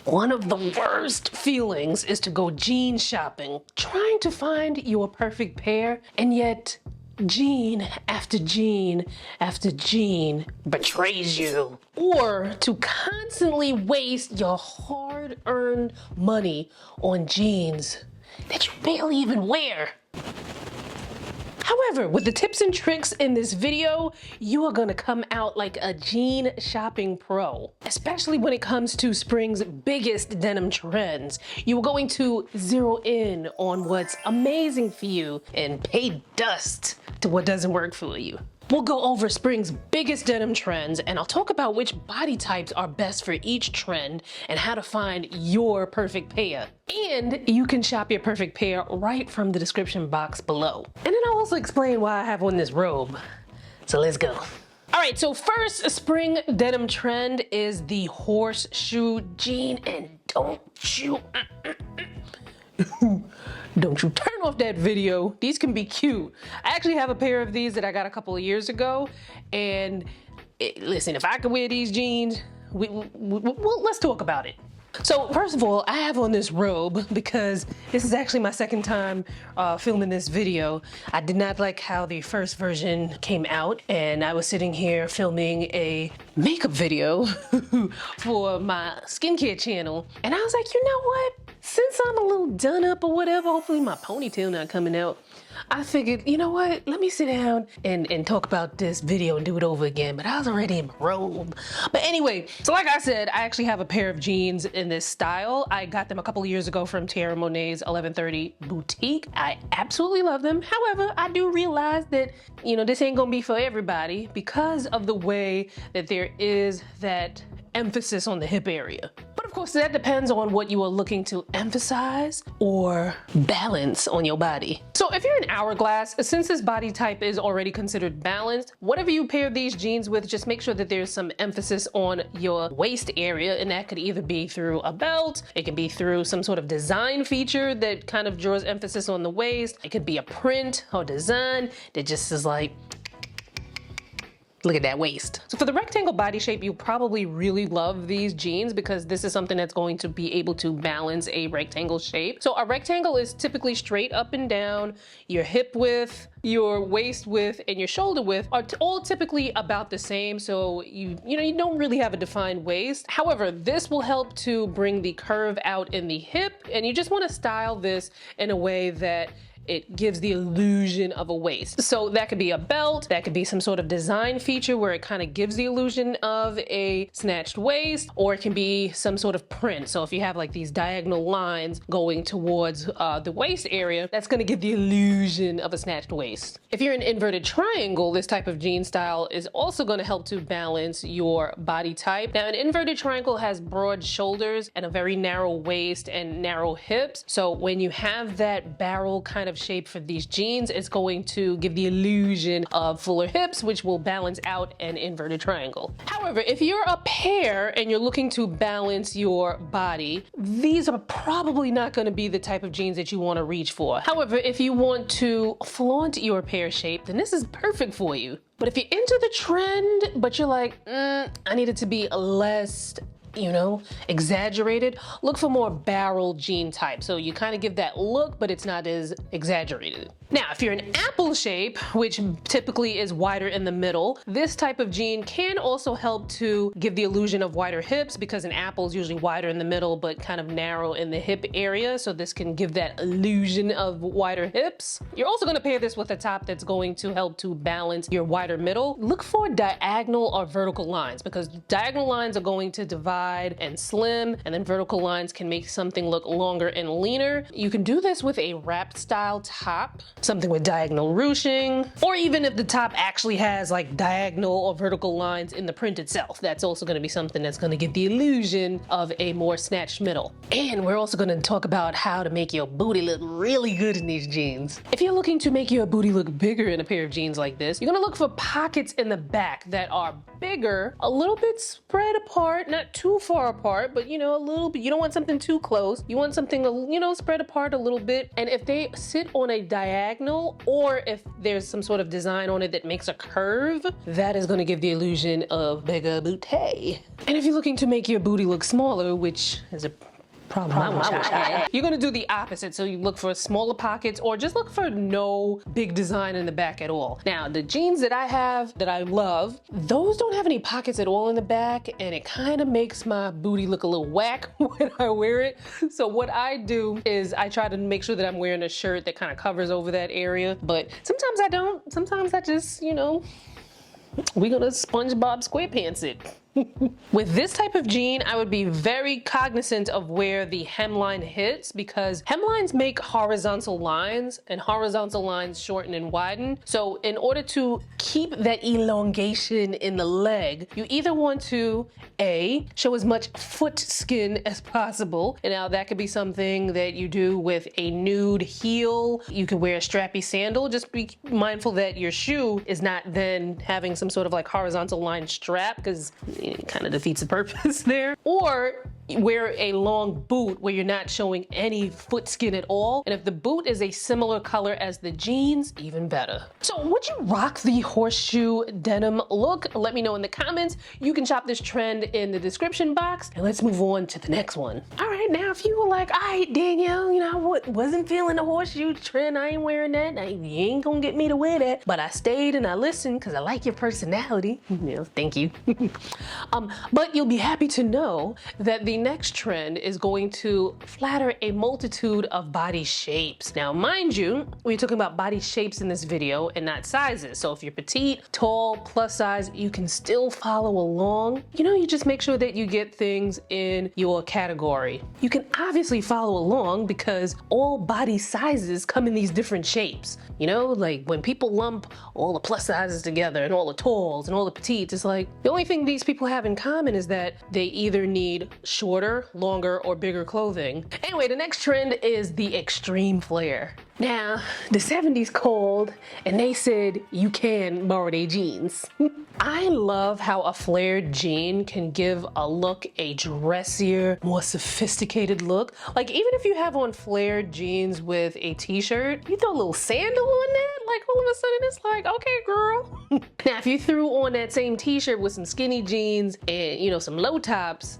One of the worst feelings is to go jean shopping, trying to find your perfect pair, and yet jean after jean after jean betrays you. Or to constantly waste your hard-earned money on jeans that you barely even wear. However, with the tips and tricks in this video, you are gonna come out like a jean shopping pro, especially when it comes to spring's biggest denim trends. You are going to zero in on what's amazing for you and pay dust to what doesn't work for you. We'll go over spring's biggest denim trends, and I'll talk about which body types are best for each trend and how to find your perfect pair. And you can shop your perfect pair right from the description box below. And then I'll also explain why I have on this robe. So let's go. All right, so first spring denim trend is the horseshoe jean, and don't you turn off that video. These can be cute. I actually have a pair of these that I got a couple of years ago, and listen, if I could wear these jeans, let's talk about it. So first of all, I have on this robe because this is actually my second time filming this video. I did not like how the first version came out, and I was sitting here filming a makeup video for my skincare channel, and I was like, you know what? Since I'm a little done up or whatever, hopefully my ponytail not coming out, I figured, you know what, let me sit down and talk about this video and do it over again, but I was already in my robe. But anyway, so like I said, I actually have a pair of jeans in this style. I got them a couple of years ago from Tara Monet's 1130 boutique. I absolutely love them. However, I do realize that, you know, this ain't gonna be for everybody because of the way that there is that emphasis on the hip area. But of course, that depends on what you are looking to emphasize or balance on your body. So if you're an hourglass, since this body type is already considered balanced, whatever you pair these jeans with, just make sure that there's some emphasis on your waist area, and that could either be through a belt, it could be through some sort of design feature that kind of draws emphasis on the waist, it could be a print or design that just is like, look at that waist. So for the rectangle body shape, you probably really love these jeans because this is something that's going to be able to balance a rectangle shape. So a rectangle is typically straight up and down. Your hip width, your waist width, and your shoulder width are all typically about the same. So you don't really have a defined waist. However, this will help to bring the curve out in the hip, and you just want to style this in a way that it gives the illusion of a waist. So that could be a belt, that could be some sort of design feature where it kind of gives the illusion of a snatched waist, or it can be some sort of print. So if you have like these diagonal lines going towards the waist area, that's gonna give the illusion of a snatched waist. If you're an inverted triangle, this type of jean style is also gonna help to balance your body type. Now, an inverted triangle has broad shoulders and a very narrow waist and narrow hips. So when you have that barrel kind of shape for these jeans, it's going to give the illusion of fuller hips, which will balance out an inverted triangle. However, if you're a pair and you're looking to balance your body, these are probably not going to be the type of jeans that you want to reach for. However, if you want to flaunt your pair shape, then this is perfect for you. But if you're into the trend, but you're like, I need it to be less, exaggerated, look for more barrel jean type. So you kind of give that look, but it's not as exaggerated. Now, if you're an apple shape, which typically is wider in the middle, this type of jean can also help to give the illusion of wider hips because an apple is usually wider in the middle, but kind of narrow in the hip area. So this can give that illusion of wider hips. You're also going to pair this with a top that's going to help to balance your wider middle. Look for diagonal or vertical lines because diagonal lines are going to divide and slim, and then vertical lines can make something look longer and leaner. You can do this with a wrap style top, something with diagonal ruching, or even if the top actually has like diagonal or vertical lines in the print itself, that's also going to be something that's going to give the illusion of a more snatched middle. And we're also going to talk about how to make your booty look really good in these jeans. If you're looking to make your booty look bigger in a pair of jeans like this, you're going to look for pockets in the back that are bigger, a little bit spread apart, not too far apart, but you know, a little bit. You don't want something too close. You want something, you know, spread apart a little bit. And if they sit on a diagonal, or if there's some sort of design on it that makes a curve, that is going to give the illusion of bigger booty. And if you're looking to make your booty look smaller, which is a problem I wish I had, you're gonna do the opposite. So you look for smaller pockets, or just look for no big design in the back at all. Now, the jeans that I have that I love, those don't have any pockets at all in the back, and it kind of makes my booty look a little whack when I wear it. So what I do is I try to make sure that I'm wearing a shirt that kind of covers over that area, but sometimes I don't. Sometimes I just, you know, we're gonna SpongeBob SquarePants it. With this type of jean, I would be very cognizant of where the hemline hits, because hemlines make horizontal lines, and horizontal lines shorten and widen. So in order to keep that elongation in the leg, you either want to A, show as much foot skin as possible. And now that could be something that you do with a nude heel. You could wear a strappy sandal. Just be mindful that your shoe is not then having some sort of like horizontal line strap, because it kind of defeats the purpose there. Or wear a long boot where you're not showing any foot skin at all. And if the boot is a similar color as the jeans, even better. So would you rock the horseshoe denim look? Let me know in the comments. You can shop this trend in the description box, and let's move on to the next one. All right, now if you were like, all right, Danielle, you know, I wasn't feeling the horseshoe trend, I ain't wearing that, you ain't gonna get me to wear that, but I stayed and I listened because I like your personality. Yeah, thank you. But you'll be happy to know that the next trend is going to flatter a multitude of body shapes. Now, mind you, we're talking about body shapes in this video and not sizes. So if you're petite, tall, plus size, you can still follow along. You know, you just make sure that you get things in your category. You can obviously follow along because all body sizes come in these different shapes. You know, like when people lump all the plus sizes together and all the talls and all the petites, it's like the only thing these people have in common is that they either need shorter, longer, or bigger clothing. Anyway, the next trend is the extreme flare. Now, the 70s called and they said you can borrow their jeans. I love how a flared jean can give a look, a dressier, more sophisticated look. Like even if you have on flared jeans with a t-shirt, you throw a little sandal on that, like all of a sudden it's like, okay, girl. Now, if you threw on that same t-shirt with some skinny jeans and, you know, some low tops,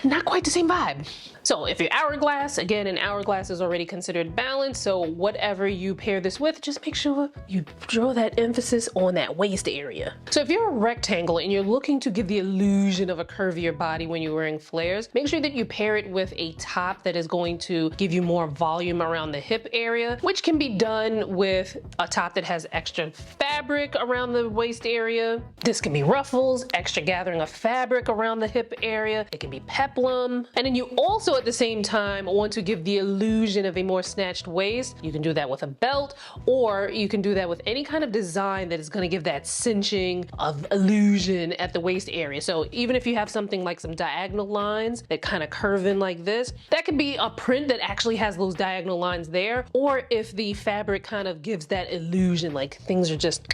not quite the same vibe. So if you're hourglass, again, an hourglass is already considered balanced, so whatever you pair this with, just make sure you draw that emphasis on that waist area. So if you're a rectangle and you're looking to give the illusion of a curvier body when you're wearing flares, make sure that you pair it with a top that is going to give you more volume around the hip area, which can be done with a top that has extra fabric around the waist area. This can be ruffles, extra gathering of fabric around the hip area. It can be peplum. And then you also at the same time want to give the illusion of a more snatched waist. You can do that with a belt, or you can do that with any kind of design that is going to give that cinching of illusion at the waist area. So even if you have something like some diagonal lines that kind of curve in like this, that could be a print that actually has those diagonal lines there. Or if the fabric kind of gives that illusion, like things are just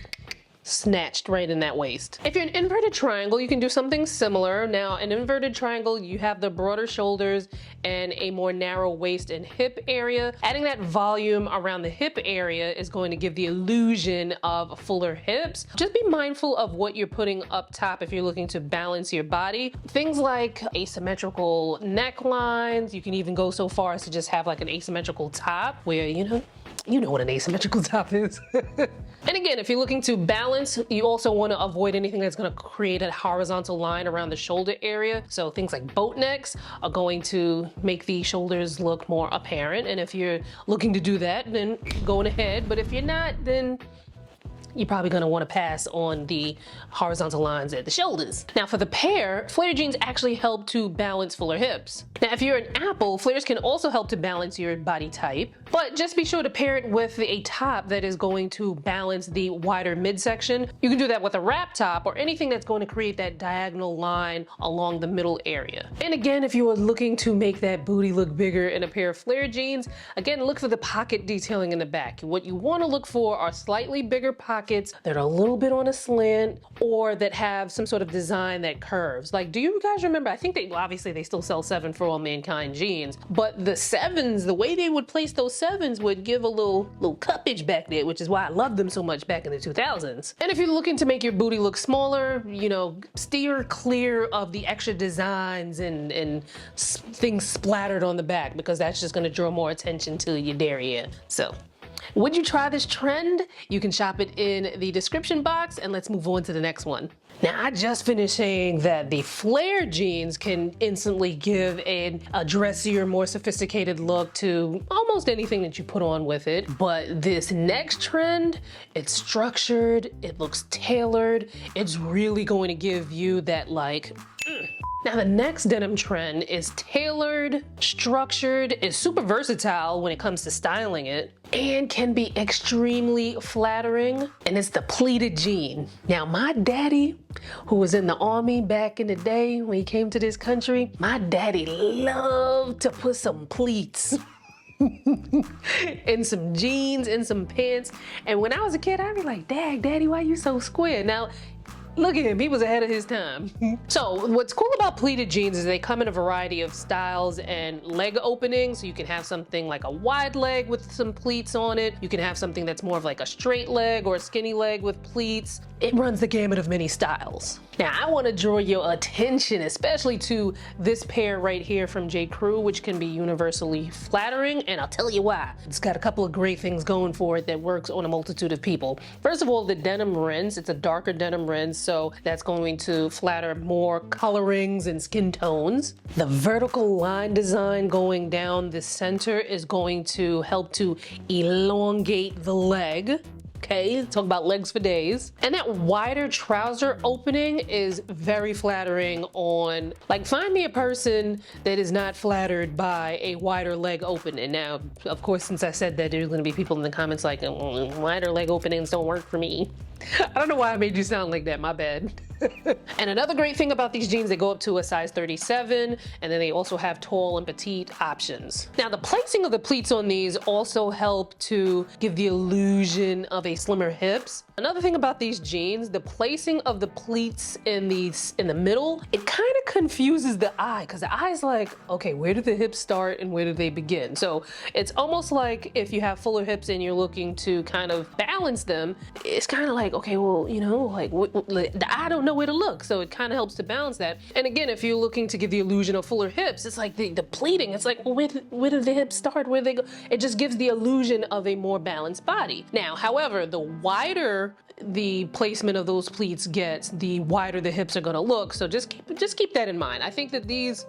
snatched right in that waist. If you're an inverted triangle, you can do something similar. Now, an inverted triangle, you have the broader shoulders and a more narrow waist and hip area. Adding that volume around the hip area is going to give the illusion of fuller hips. Just be mindful of what you're putting up top if you're looking to balance your body. Things like asymmetrical necklines. You can even go so far as to just have like an asymmetrical top where, you know what an asymmetrical top is. And again, if you're looking to balance, you also want to avoid anything that's going to create a horizontal line around the shoulder area. So things like boat necks are going to make the shoulders look more apparent. And if you're looking to do that, then go ahead. But if you're not, then you're probably gonna wanna pass on the horizontal lines at the shoulders. Now for the pair, flare jeans actually help to balance fuller hips. Now if you're an apple, flares can also help to balance your body type, but just be sure to pair it with a top that is going to balance the wider midsection. You can do that with a wrap top or anything that's going to create that diagonal line along the middle area. And again, if you are looking to make that booty look bigger in a pair of flare jeans, again, look for the pocket detailing in the back. What you wanna look for are slightly bigger pockets pockets that are a little bit on a slant or that have some sort of design that curves. Like, do you guys remember? I think well, obviously they still sell 7 for All Mankind jeans, but the 7s, the way they would place those 7s would give a little cuppage back there, which is why I loved them so much back in the 2000s. And if you're looking to make your booty look smaller, you know, steer clear of the extra designs and things splattered on the back, because that's just going to draw more attention to your derriere. So, would you try this trend? You can shop it in the description box, and let's move on to the next one. Now, I just finished saying that the flare jeans can instantly give a dressier, more sophisticated look to almost anything that you put on with it. But this next trend, it's structured, it looks tailored, it's really going to give you that like, Now the next denim trend is tailored, structured, is super versatile when it comes to styling it, and can be extremely flattering, and it's the pleated jean. Now my daddy, who was in the army back in the day when he came to this country, my daddy loved to put some pleats in some jeans, in some pants, and when I was a kid, I'd be like, "Dad, Daddy, why you so square?" Now, look at him, he was ahead of his time. So what's cool about pleated jeans is they come in a variety of styles and leg openings. So you can have something like a wide leg with some pleats on it. You can have something that's more of like a straight leg or a skinny leg with pleats. It runs the gamut of many styles. Now I want to draw your attention especially to this pair right here from J. Crew, which can be universally flattering, and I'll tell you why. It's got a couple of great things going for it that works on a multitude of people. First of all, the denim rinse, it's a darker denim rinse, so that's going to flatter more colorings and skin tones. The vertical line design going down the center is going to help to elongate the leg. Okay, talk about legs for days. And that wider trouser opening is very flattering on, like, find me a person that is not flattered by a wider leg opening. Now, of course, since I said that, there's gonna be people in the comments like, wider leg openings don't work for me. I don't know why I made you sound like that, my bad. And another great thing about these jeans, they go up to a size 37, and then they also have tall and petite options. Now the placing of the pleats on these also help to give the illusion of a slimmer hips. Another thing about these jeans, the placing of the pleats in the middle, it kind of confuses the eye, because the eye's like, okay, where do the hips start and where do they begin? So it's almost like if you have fuller hips and you're looking to kind of balance them, it's kind of like, okay, well, you know, like the eye don't know where to look, so it kind of helps to balance that. And again, if you're looking to give the illusion of fuller hips, it's like the pleating, it's like, well, where do the hips start, where they go? It just gives the illusion of a more balanced body. Now, however, the wider the placement of those pleats gets, the wider the hips are gonna look, so just keep that in mind. I think that these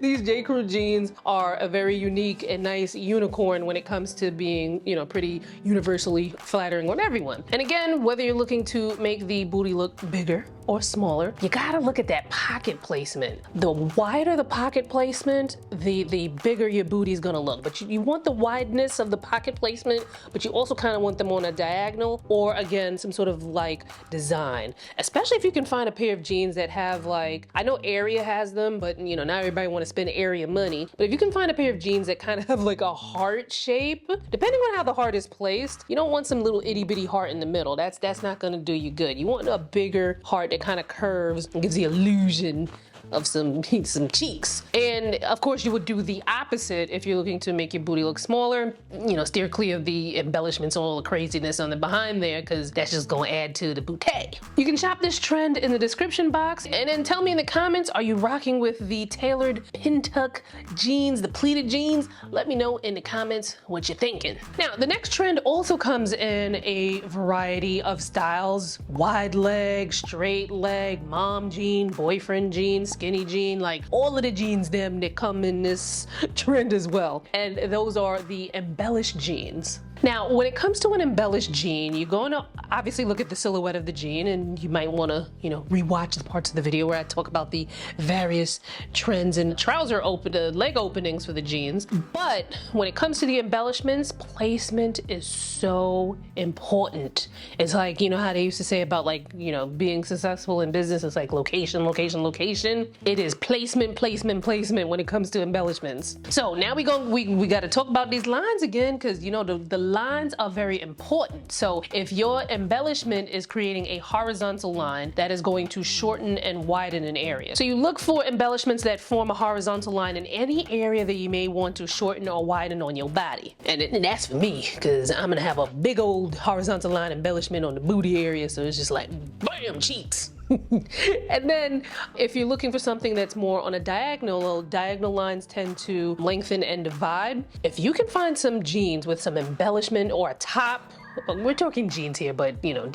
J. Crew jeans are a very unique and nice unicorn when it comes to being, you know, pretty universally flattering on everyone. And again, whether you're looking to make the booty look bigger or smaller, you gotta look at that pocket placement. The wider the pocket placement, the bigger your booty is gonna look. But you want the wideness of the pocket placement, but you also kind of want them on a diagonal, or again, some sort of like design. Especially if you can find a pair of jeans that have, like, I know Area has them, but you know, not everybody want to spend Area money. But if you can find a pair of jeans that kind of have like a heart shape, depending on how the heart is placed, you don't want some little itty bitty heart in the middle. That's not gonna do you good. You want a bigger heart that kind of curves and gives the illusion of some cheeks. And of course you would do the opposite if you're looking to make your booty look smaller. You know, steer clear of the embellishments and all the craziness on the behind there, because that's just gonna add to the bouquet. You can shop this trend in the description box, and then tell me in the comments, are you rocking with the tailored pin tuck jeans, the pleated jeans? Let me know in the comments what you're thinking. Now the next trend also comes in a variety of styles: wide leg, straight leg, mom jean, boyfriend jeans, skinny jean, like all of the jeans them that come in this trend as well. And those are the embellished jeans. Now, when it comes to an embellished jean, you're going to obviously look at the silhouette of the jean, and you might want to, you know, rewatch the parts of the video where I talk about the various trends and leg openings for the jeans. But when it comes to the embellishments, placement is so important. It's like, you know how they used to say about, like, you know, being successful in business, it's like location, location, location. It is placement, placement, placement when it comes to embellishments. So now we got to talk about these lines again, because, you know, the lines are very important. So if your embellishment is creating a horizontal line, that is going to shorten and widen an area. So you look for embellishments that form a horizontal line in any area that you may want to shorten or widen on your body. And that's for me, because I'm gonna have a big old horizontal line embellishment on the booty area, so it's just like, bam, cheeks. And then if you're looking for something that's more on a diagonal, diagonal lines tend to lengthen and divide. If you can find some jeans with some embellishment or a top, we're talking jeans here, but you know,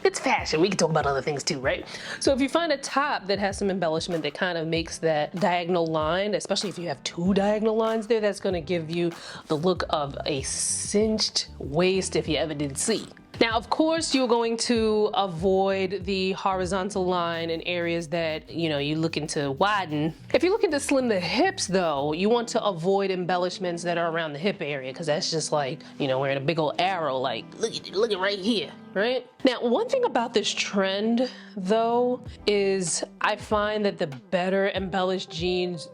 it's fashion. We can talk about other things too, right? So if you find a top that has some embellishment that kind of makes that diagonal line, especially if you have two diagonal lines there, that's gonna give you the look of a cinched waist if you ever did see. Now, of course, you're going to avoid the horizontal line in areas that, you know, you're looking to widen. If you're looking to slim the hips, though, you want to avoid embellishments that are around the hip area, because that's just like, you know, wearing a big old arrow, like, look at right here, right? Now, one thing about this trend, though, is I find that the better embellished jeans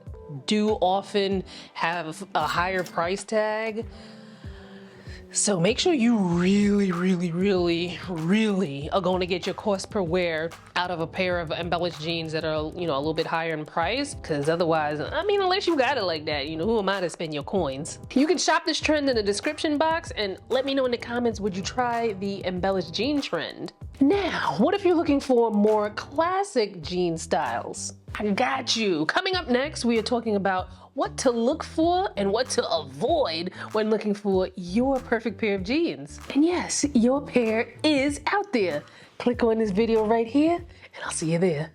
do often have a higher price tag. So make sure you really are going to get your cost per wear out of a pair of embellished jeans that are, you know, a little bit higher in price, because otherwise, I mean, unless you got it like that, you know, who am I to spend your coins? You can shop this trend in the description box and let me know in the comments, would you try the embellished jean trend? Now, what if you're looking for more classic jean styles? I got you. Coming up next, we are talking about what to look for and what to avoid when looking for your perfect pair of jeans. And yes, your pair is out there. Click on this video right here and I'll see you there.